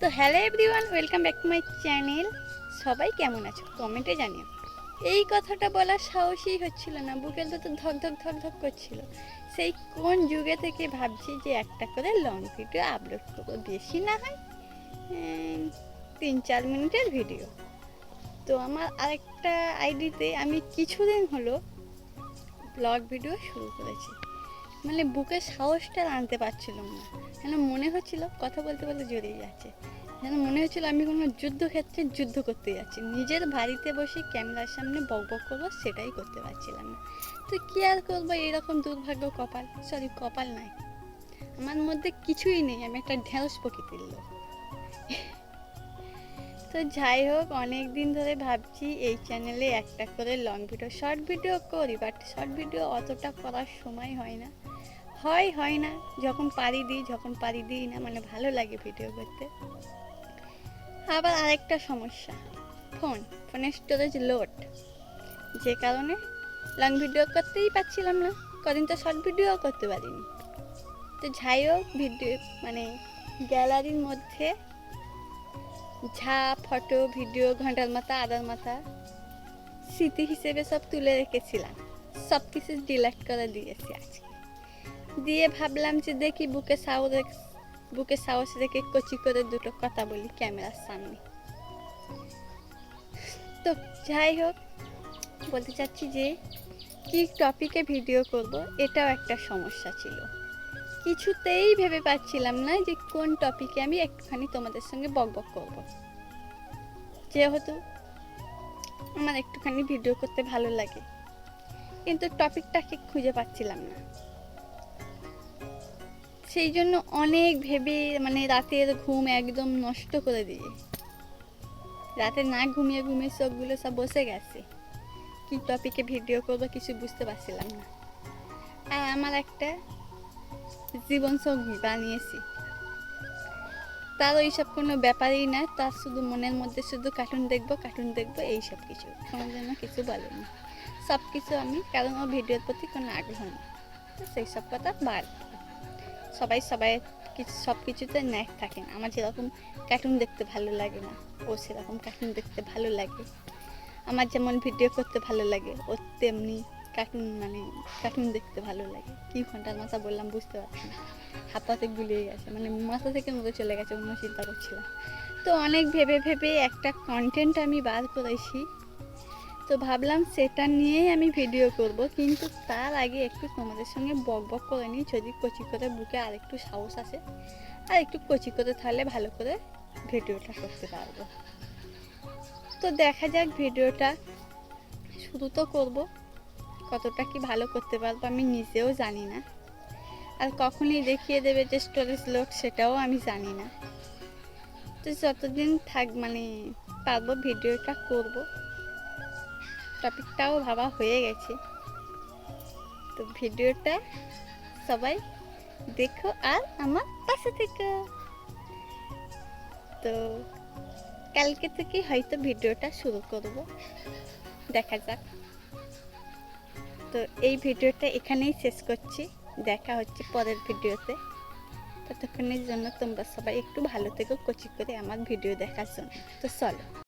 তো hello everyone, welcome back to my channel. সবাই কেমন আছো কমেন্টে জানিও। এই কথাটা বলার সাহসই হচ্ছিল না, বুকের ভেতর ধক ধক ধক ধক করছিল। সেই কোন যুগে থেকে ভাবছি যে একটা করে লং ভিডিও আপলোড করবো, বেশি না হয় 3-4 মিনিটের ভিডিও। তো আমার আরেকটা আইডিতে আমি কিছুদিন হলো ব্লগ ভিডিও শুরু করেছি। মানে বুকের সাহসটা আনতে পারছিলাম না, যেন মনে হচ্ছিল কথা বলতে বলতে জড়িয়ে যাচ্ছে, যেন মনে হচ্ছিল আমি কোনো যুদ্ধক্ষেত্রে যুদ্ধ করতে যাচ্ছি। নিজের বাড়িতে বসে ক্যামেরার সামনে বক বক করবো, সেটাই করতে পারছিলাম না। তো কী আর করবো, এইরকম দুর্ভাগ্য কপাল, সরি কপাল নাই, আমার মধ্যে কিছুই নেই, আমি একটা ঢেঁড়স প্রকৃতির লোক। তো যাই হোক, অনেক দিন ধরে ভাবছি এই চ্যানেলে একটা করে লং ভিডিও শর্ট ভিডিও করি, বাট শর্ট ভিডিও অতটা করার সময় হয় না, হয় না। যখন পারি দিই, যখন পারি দিই না, মানে ভালো লাগে ভিডিও করতে। আবার আরেকটা সমস্যা, ফোনের স্টোরেজ লোড, যে কারণে লং ভিডিও করতেই পারছিলাম না। কদিন তো শর্ট ভিডিও করতে পারিনি। তো যাই হোক, ভিডিও মানে গ্যালারির মধ্যে যা ফটো ভিডিও ঘন্টার মাথা আদার মাথা স্মৃতি হিসেবে সব তুলে রেখেছিলাম, সব কিছু ডিলিট করে দিয়েছি আজকে। দিয়ে ভাবলাম যে দেখি বুকে সাহস রেখে কচি করে দুটো কথা বলি ক্যামেরার সামনে। তো যাই হোক, বলতে চাচ্ছি যে কি টপিকে ভিডিও করব, এটাও একটা সমস্যা ছিল। কিছুতেই ভেবে পাচ্ছিলাম না যে কোন টপিকে আমি একটুখানি তোমাদের সঙ্গে বকবক করব। যেহেতু আমার একটুখানি ভিডিও করতে ভালো লাগে, কিন্তু টপিকটাকে খুঁজে পাচ্ছিলাম না। সেই জন্য অনেক ভেবে, মানে রাতের ঘুম একদম নষ্ট করে দিয়ে, রাতে না ঘুমিয়ে ঘুমিয়ে চোখগুলো সব বসে গেছে। কি টপিকে ভিডিও করবো কিছু বুঝতে পারছিলাম না। আর আমার একটা জীবনসঙ্গী বানিয়েছি, তার ওইসব কোনো ব্যাপারই না, তার শুধু মনের মধ্যে শুধু কার্টুন দেখবো এইসব কিছু, আমার জন্য কিছু বলেনি সব কিছু আমি, কারণ ও ভিডিওর প্রতি কোনো আগ্রহ নেই। তো সেই সব কথা বাদ, সবাই সব কিছুতে ন্যাক থাকে না। আমার যেরকম কার্টুন দেখতে ভালো লাগে না, ও সেরকম কার্টুন দেখতে ভালো লাগে। আমার যেমন ভিডিও করতে ভালো লাগে, ওর তেমনি কার্টুন দেখতে ভালো লাগে। কি ঘন্টার মাথা বললাম বুঝতে পারছি না, হাঁপাতে গুলিয়ে গেছে, মানে মাথা থেকে মতো চলে গেছে, অন্য চিন্তা করছিলাম। তো অনেক ভেবে ভেবে একটা কন্টেন্ট আমি বার করেছি, তো ভাবলাম সেটা নিয়েই আমি ভিডিও করব। কিন্তু তার আগে একটু তোমাদের সঙ্গে বক বক করে নিই, যদি কচি করে বুকে আর একটু সাহস আসে, আর একটু কচি করে তাহলে ভালো করে ভিডিওটা করতে পারবো। তো দেখা যাক, ভিডিওটা শুরু তো করবো, কতটা কি ভালো করতে পারবো আমি নিজেও জানি না, আর কখনই দেখিয়ে দেবে যে স্টোরেজ লোড, সেটাও আমি জানি না। তো যতদিন পারবো ভিডিওটা করব। টপিকটাও ভাবা হয়ে গেছে, তো ভিডিওটা সবাই দেখো আর আমার পাশে থেকো। তো কালকে থেকে হয়তো ভিডিওটা শুরু করব, দেখা যাক। তো এই ভিডিওটা এখানেই শেষ করছি, দেখা হচ্ছে পরের ভিডিওতে। ততক্ষণের জন্য তোমরা সবাই একটু ভালো থেকো, কচি করে আমার ভিডিও দেখার জন্য। তো চলো।